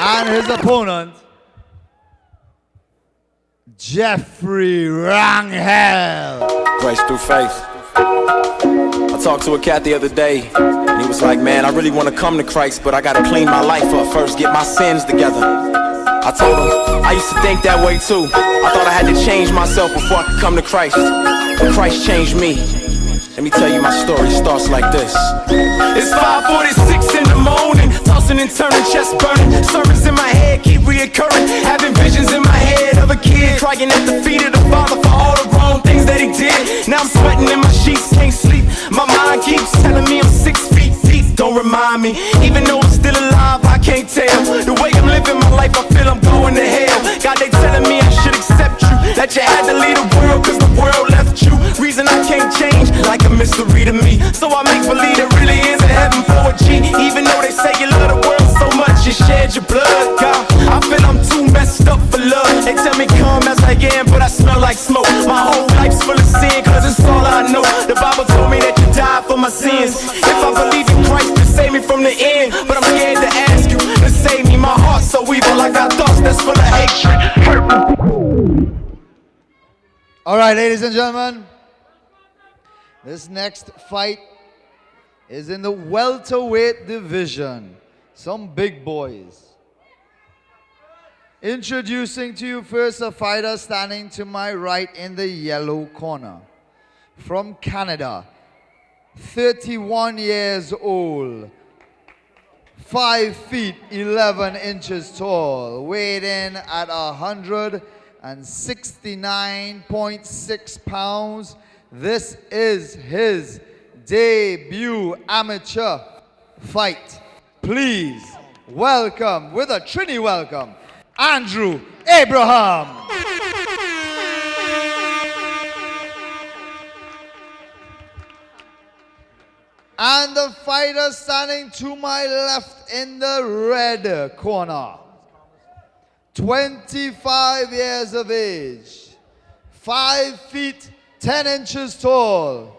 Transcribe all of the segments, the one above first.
And his opponent, Jeffery Ranghill. Grace through faith. I talked to a cat the other day, and he was like, man, I really want to come to Christ, but I got to clean my life up first, get my sins together. I told him, I used to think that way too. I thought I had to change myself before I could come to Christ, but Christ changed me. Let me tell you my story, starts like this. It's 5:46 in the morning, tossing and turning, chest burning. Sermons in my head keep reoccurring, having visions in my head of a kid crying at the feet of the Father for all the wrong things that he did. Now I'm sweating in my sheets, can't sleep. My mind keeps telling me I'm 6 feet deep. Don't remind me, even though I'm still alive, I can't tell. The way I'm living my life, I feel I'm going to hell. God, they telling me I should accept you, that you had to leave the world cause the world left you. Reason I can't change, like a mystery to me. So I make believe there really is a heaven for a G. Even though they say you love the world so much, you shed your blood, God. I feel I'm too messed up for love. They tell me come as I am, but I smell like smoke. My whole life's full of sin, cause it's all I know. The Bible told me that you died for my sins. If I believe in Christ to save me from the end, but I'm scared to ask you to save me. My heart's so evil, I got thoughts that's full of hatred. All right, ladies and gentlemen, this next fight is in the welterweight division. Some big boys. Introducing to you first a fighter standing to my right in the yellow corner. From Canada, 31 years old, 5 feet 11 inches tall, weighed in at 169.6 pounds. This is his debut amateur fight. Please welcome, with a Trini welcome, Andrew Abraham. And the fighter standing to my left in the red corner, 25 years of age, 5 feet 10 inches tall,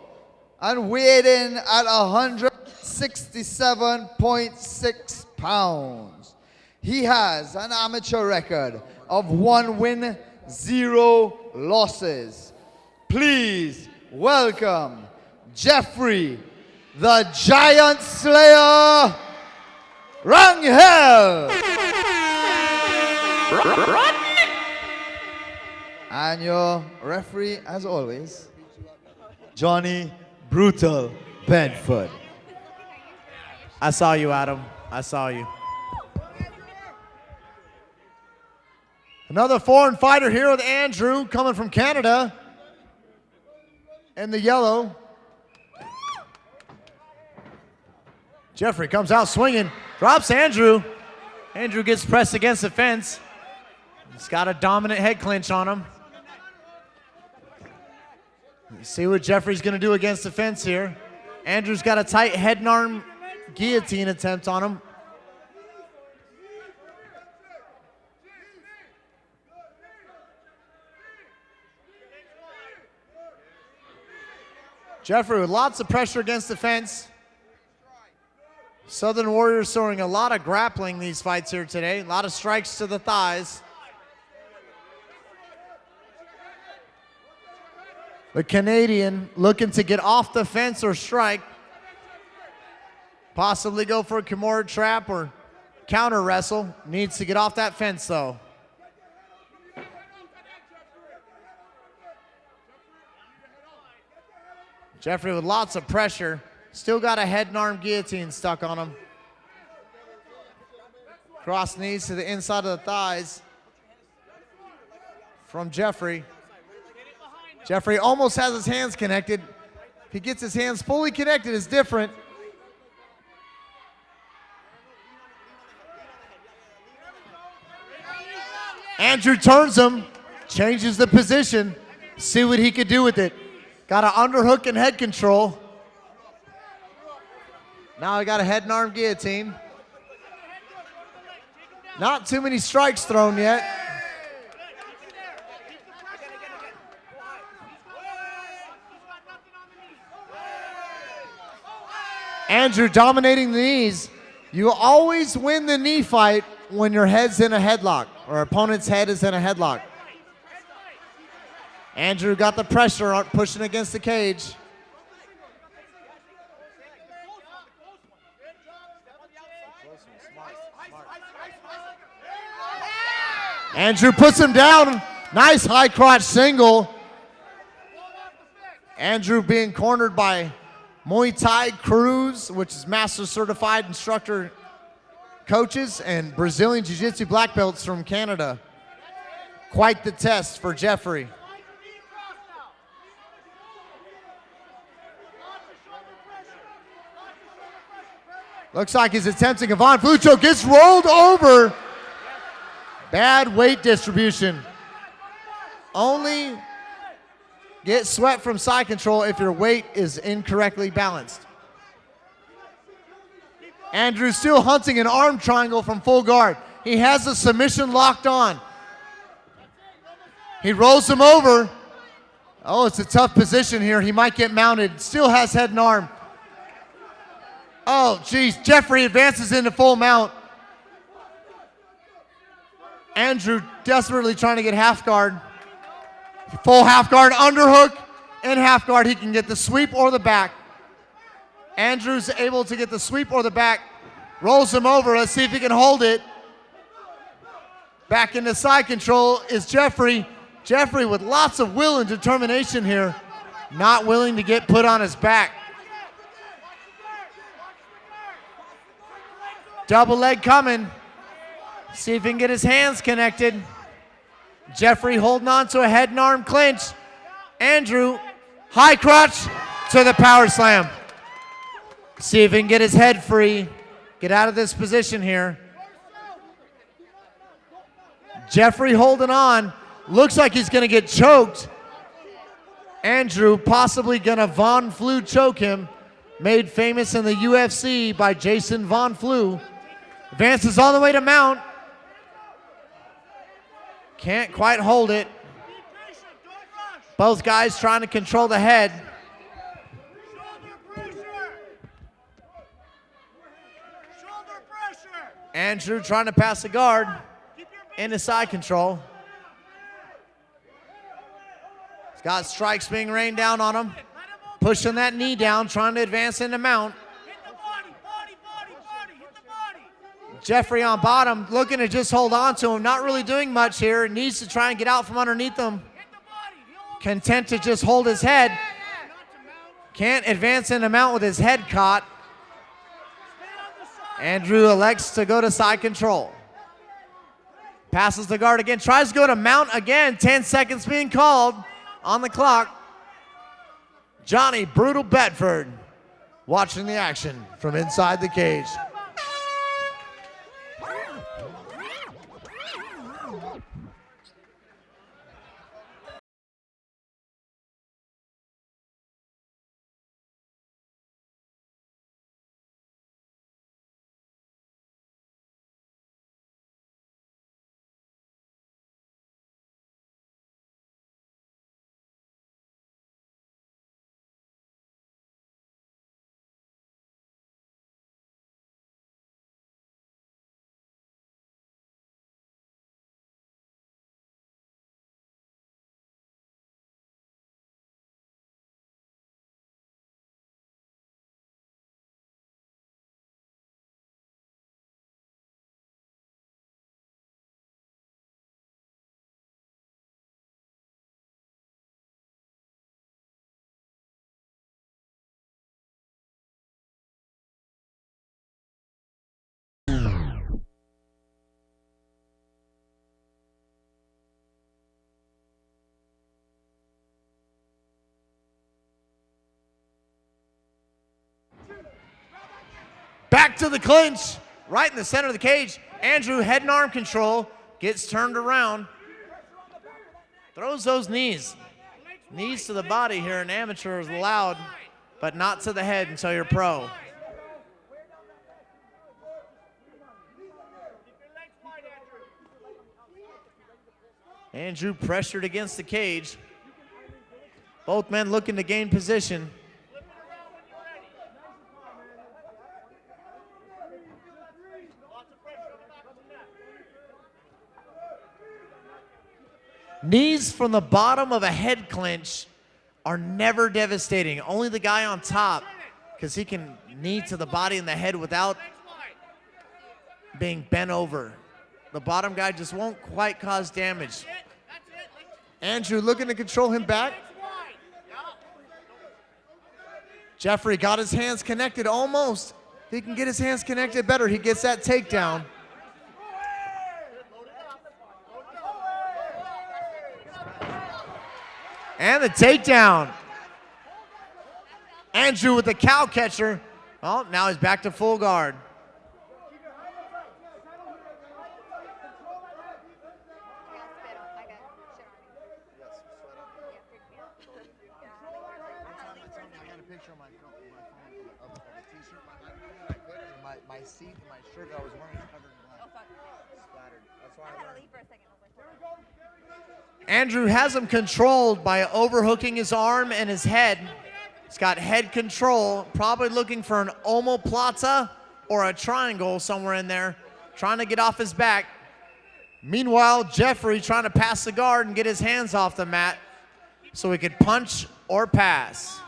and weighed in at 167.6 pounds. He has an amateur record of 1 win, 0 losses. Please welcome Jeffery, the Giant Slayer, Ranghill. And your referee, as always, Johnny Brutal Bedford. I saw you, Adam. I saw you. Another foreign fighter here with Andrew, coming from Canada. In the yellow. Jeffery comes out swinging, drops Andrew. Andrew gets pressed against the fence. He's got a dominant head clinch on him. Let's see what Jeffery's going to do against the fence here. Andrew's got a tight head and arm guillotine attempt on him. Jeffery with lots of pressure against the fence. Southern Warriors throwing a lot of grappling these fights here today. A lot of strikes to the thighs. The Canadian looking to get off the fence or strike. Possibly go for a Kimura trap or counter wrestle. Needs to get off that fence though. Jeffery with lots of pressure. Still got a head and arm guillotine stuck on him. Cross knees to the inside of the thighs from Jeffery. Jeffery almost has his hands connected. If he gets his hands fully connected, it's different. Andrew turns him, changes the position, see what he could do with it. Got an underhook and head control. Now I got a head and arm guillotine. Not too many strikes thrown yet. Andrew dominating the knees. You always win the knee fight when your head's in a headlock or opponent's head is in a headlock. Andrew got the pressure on pushing against the cage. Andrew puts him down. Nice high crotch single. Andrew being cornered by Muay Thai Cruz, which is master certified instructor coaches, and Brazilian Jiu-Jitsu black belts from Canada. Quite the test for Jeffery. Looks like he's attempting a Von Flue choke. Gets rolled over. Bad weight distribution. Only get swept from side control if your weight is incorrectly balanced. Andrew still hunting an arm triangle from full guard. He has the submission locked on. He rolls him over. Oh, it's a tough position here. He might get mounted. Still has head and arm. Oh, geez. Jeffery advances into full mount. Andrew desperately trying to get half guard. Full half guard, underhook, and half guard. He can get the sweep or the back. Andrew's able to get the sweep or the back. Rolls him over. Let's see if he can hold it. Back into side control is Jeffery. Jeffery with lots of will and determination here. Not willing to get put on his back. Double leg coming. See if he can get his hands connected. Jeffery holding on to a head and arm clinch. Andrew, high crotch to the power slam. See if he can get his head free. Get out of this position here. Jeffery holding on. Looks like he's going to get choked. Andrew possibly going to Von Flue choke him. Made famous in the UFC by Jason Von Flue. Advances all the way to mount. Can't quite hold it. Both guys trying to control the head. Andrew trying to pass the guard into side control. He's got strikes being rained down on him. Pushing that knee down, trying to advance into mount. Jeffery on bottom, looking to just hold on to him. Not really doing much here. Needs to try and get out from underneath him. Content to just hold his head. Can't advance into mount with his head caught. Andrew elects to go to side control. Passes the guard again. Tries to go to mount again. 10 seconds being called on the clock. Johnny Brutal Bedford watching the action from inside the cage. Back to the clinch, right in the center of the cage. Andrew, head and arm control, gets turned around. Throws those knees. Knees to the body here in amateur is allowed, but not to the head until you're pro. Andrew pressured against the cage. Both men looking to gain position. Knees from the bottom of a head clinch are never devastating. Only the guy on top, because he can knee to the body and the head without being bent over. The bottom guy just won't quite cause damage. Andrew looking to control him back. Jeffery got his hands connected almost. If he can get his hands connected better, he gets that takedown. And the takedown. Andrew with the cow catcher. Oh, now he's back to full guard. My seat, my shirt I was wearing covered in blood. Splattered. That's why I leave for a second. Andrew has him controlled by overhooking his arm and his head. He's got head control, probably looking for an omoplata or a triangle somewhere in there, trying to get off his back. Meanwhile, Jeffery trying to pass the guard and get his hands off the mat so he could punch or pass.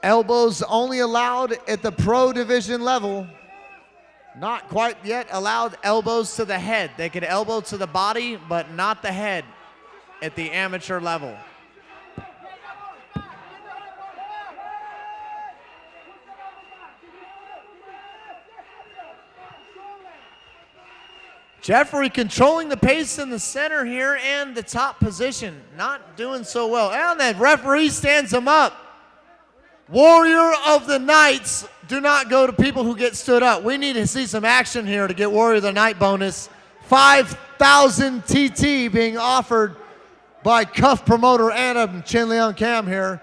Elbows only allowed at the pro division level. Not quite yet allowed elbows to the head. They could elbow to the body, but not the head at the amateur level. Jeffery controlling the pace in the center here and the top position. Not doing so well. And the referee stands him up. Warrior of the Nights do not go to people who get stood up. We need to see some action here to get Warrior of the Night bonus. 5,000 TT being offered by Cuff promoter Adam Chin Leon Cam here.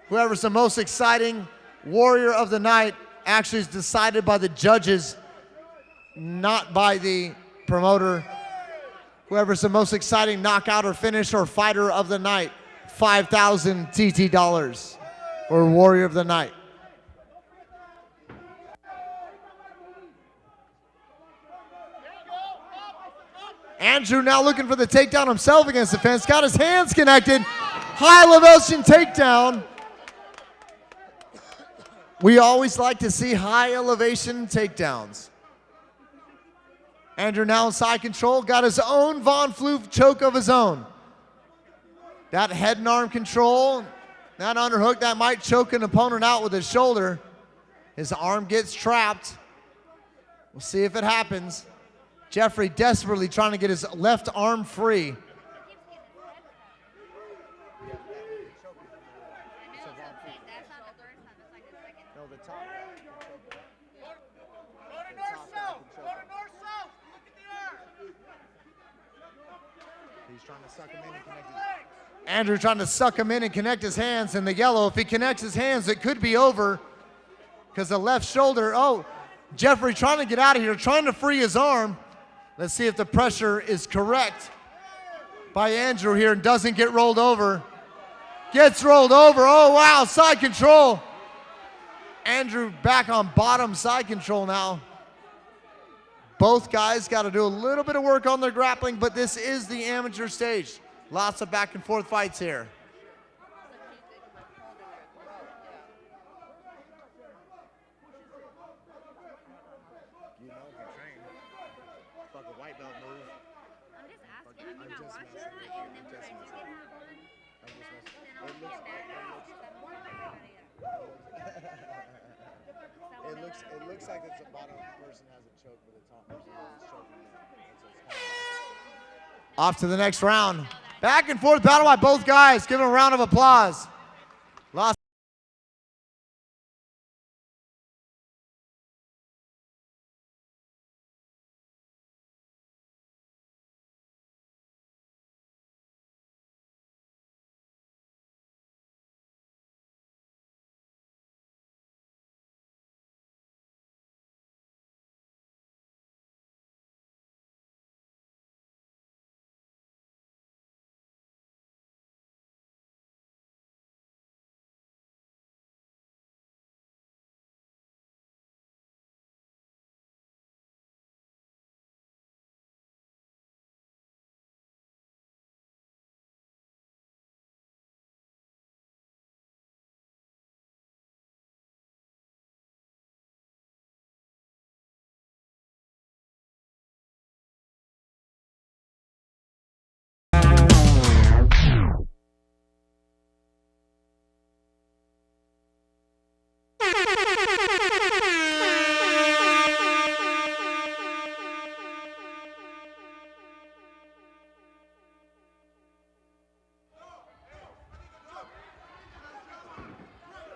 Whoever's the most exciting Warrior of the Night actually is decided by the judges, not by the promoter. Whoever's the most exciting knockout or finish or fighter of the night, 5,000 TT dollars. Or Warrior of the Night. Andrew now looking for the takedown himself against the fence. Got his hands connected. High elevation takedown. We always like to see high elevation takedowns. Andrew now in side control. Got his own Von Flue choke of his own. That head and arm control. That underhook, that might choke an opponent out with his shoulder. His arm gets trapped. We'll see if it happens. Jeffery desperately trying to get his left arm free. He's trying to suck him in and connect his Andrew trying to suck him in and connect his hands in the yellow. If he connects his hands, it could be over because the left shoulder. Oh, Jeffery trying to get out of here, trying to free his arm. Let's see if the pressure is correct by Andrew here and doesn't get rolled over. Gets rolled over. Oh, wow, side control. Andrew back on bottom side control now. Both guys got to do a little bit of work on their grappling, but this is the amateur stage. Lots of back and forth fights here. You know if you train, fuck a white belt move. I'm just asking. I'm not watching that, and then when I do get that one, then I'll get back out. It looks like it's the bottom person has a choke, but the top person is choking. Off to the next round. Back and forth battle by both guys. Give them a round of applause.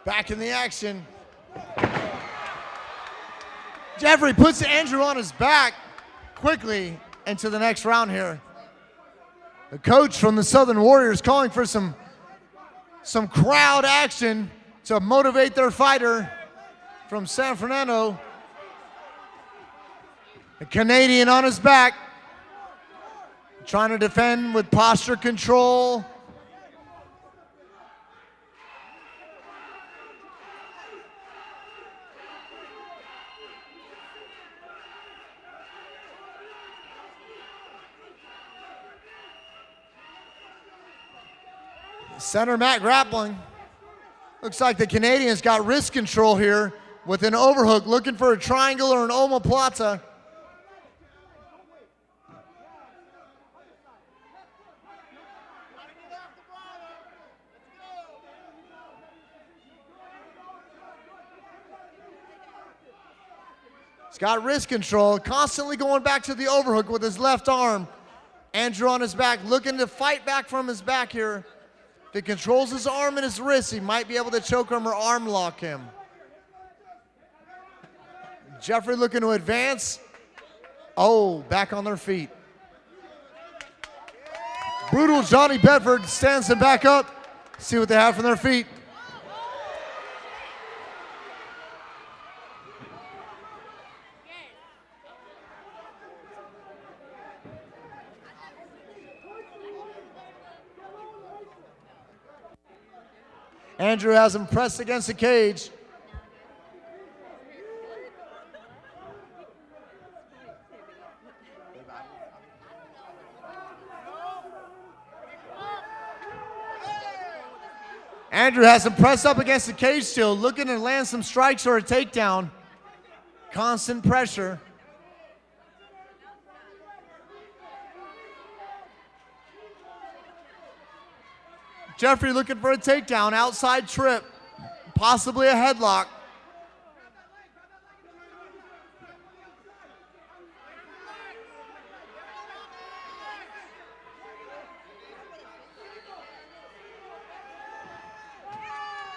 Back in the action. Jeffery puts Andrew on his back quickly into the next round here. The coach from the Southern Warriors calling for some crowd action to motivate their fighter from San Fernando. The Canadian on his back, trying to defend with posture control. Center mat grappling. Looks like the Canadian's got wrist control here with an overhook, looking for a triangle or an omoplata. He's got wrist control, constantly going back to the overhook with his left arm. Andrew on his back, looking to fight back from his back here. If he controls his arm and his wrist, he might be able to choke him or arm lock him. Jeffery looking to advance. Oh, back on their feet. Brutal Johnny Bedford stands him back up. See what they have from their feet. Andrew has him pressed against the cage. Andrew has him pressed up against the cage still, looking to land some strikes or a takedown. Constant pressure. Jeffery looking for a takedown, outside trip, possibly a headlock.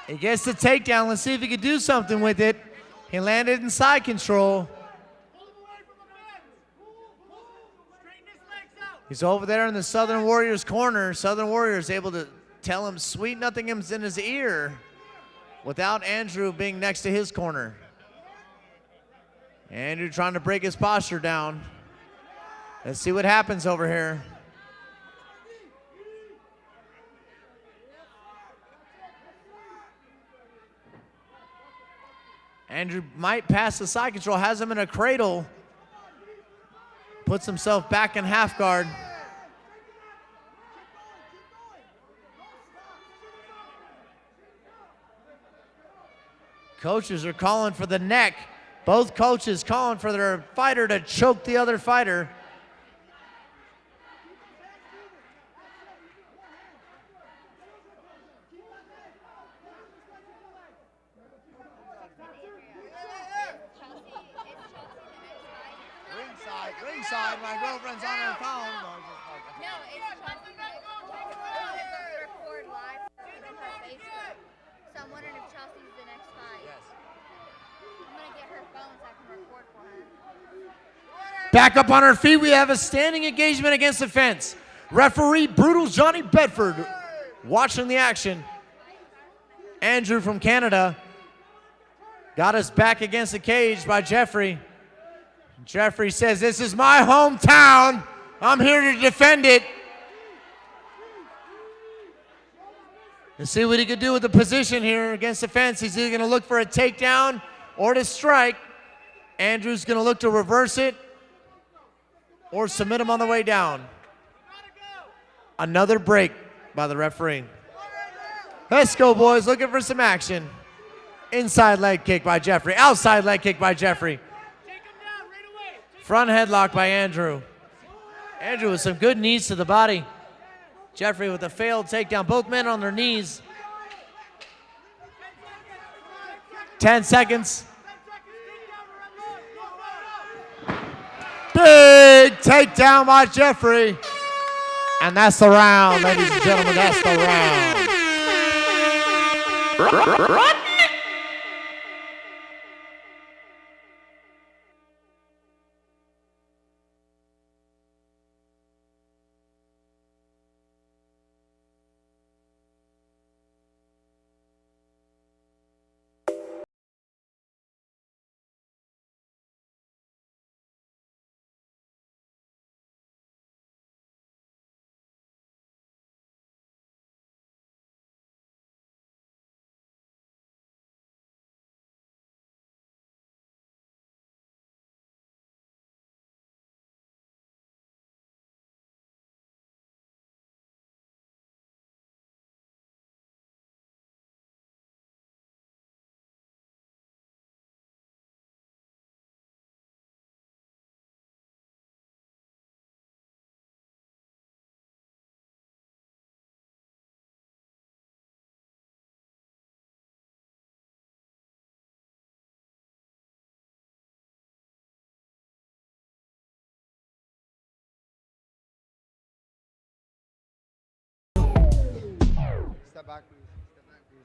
He gets the takedown. Let's see if he can do something with it. He landed in side control. He's over there in the Southern Warriors corner. Southern Warriors able to tell him sweet nothing's in his ear without Andrew being next to his corner. Andrew trying to break his posture down. Let's see what happens over here. Andrew might pass the side control, has him in a cradle, puts himself back in half guard. Coaches are calling for the neck. Both coaches calling for their fighter to choke the other fighter. Ringside, my girlfriend's on her phone. No, it's Chelsea. Record live on her Facebook. So I'm wondering if Chelsea's the next fight. Yes. I'm gonna get her phone so I can record for her. Back up on our feet, we have a standing engagement against the fence. Referee Brutal Johnny Bedford watching the action. Andrew from Canada got us back against the cage by Jeffery. Jeffery says, "This is my hometown. I'm here to defend it." Let's see what he can do with the position here against the fence. He's either going to look for a takedown or to strike. Andrew's going to look to reverse it or submit him on the way down. Another break by the referee. Let's go, boys. Looking for some action. Inside leg kick by Jeffery. Outside leg kick by Jeffery. Front headlock by Andrew. Andrew with some good knees to the body. Jeffery with a failed takedown. Both men on their knees. 10 seconds. Big takedown by Jeffery. And that's the round, ladies and gentlemen. That's the round. back, please. Step back, please.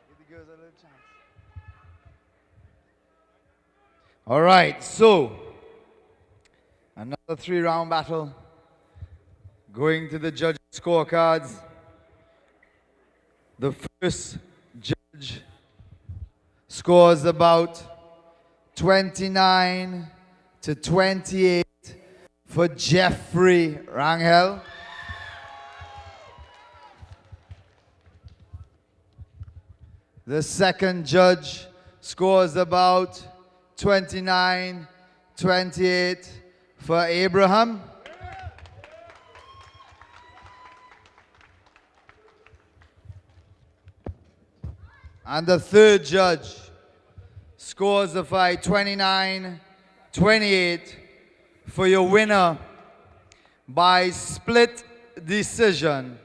Give the girls a little chance. All right, so another 3-round battle. Going to the judge scorecards. The first judge scores about 29 to 28 for Jeffery Ranghill. The second judge scores about 29-28 for Abraham. And the third judge scores the fight 29-28 for your winner by split decision.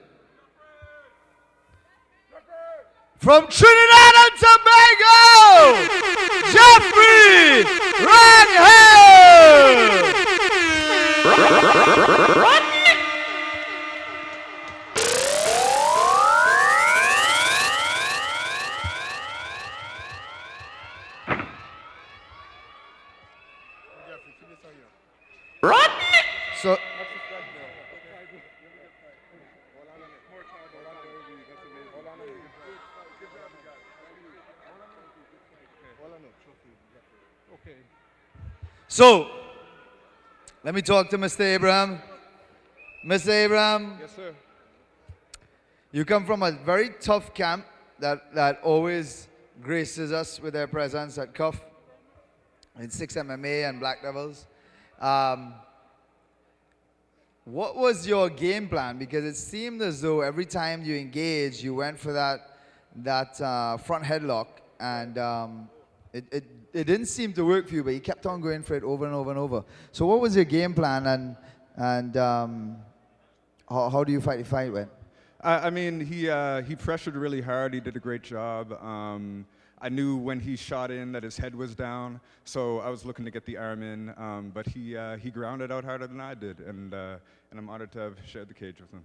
From Trinidad and Tobago, Jeffery Ranghill! So, let me talk to Mr. Abraham. Mr. Abraham. Yes, sir. You come from a very tough camp that always graces us with their presence at CUF in 6 MMA and Black Devils. What was your game plan? Because it seemed as though every time you engaged, you went for that front headlock, and it didn't seem to work for you, but you kept on going for it over and over and over. So what was your game plan, and how do you fight the fight went? I mean, he pressured really hard. He did a great job. I knew when he shot in that his head was down, so I was looking to get the arm in. But he grounded out harder than I did, and I'm honored to have shared the cage with him.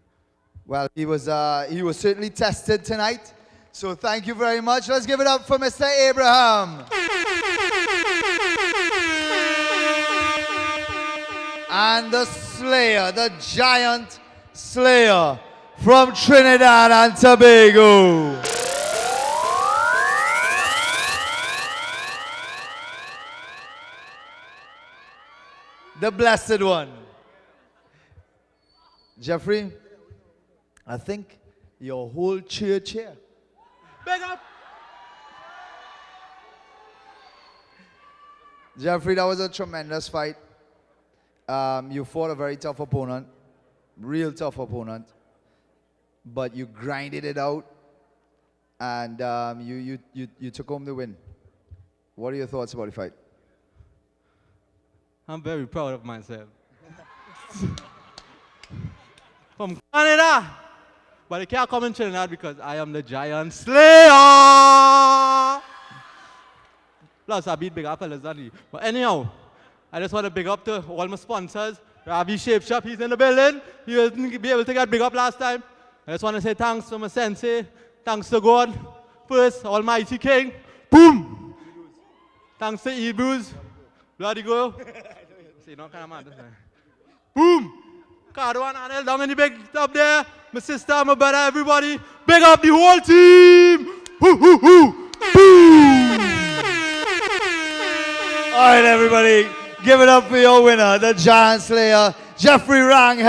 Well, he was certainly tested tonight. So thank you very much. Let's give it up for Mr. Abraham. And the Slayer, the giant Slayer from Trinidad and Tobago. The Blessed One. Jeffery, I think your whole church here. Big up. Jeffery, that was a tremendous fight. You fought a very tough opponent, real tough opponent, but you grinded it out, and you took home the win. What are your thoughts about the fight? I'm very proud of myself. From Canada, but I can't come in Trinidad because I am the giant slayer. Plus, I beat bigger fellas than you. But anyhow, I just want to big up to all my sponsors. Ravi Shape Shop, he's in the building. He didn't be able to get big up last time. I just want to say thanks to my sensei. Thanks to God. First, Almighty King. Boom! Thanks to E-Booze. Bloody go. See, no kind of mad. Boom! Cardo and Anel down in the big up there. My sister, my brother, everybody. Big up the whole team! Hoo, hoo, hoo. Boom! All right, everybody, give it up for your winner, the Giant Slayer, Jeffery Ranghill.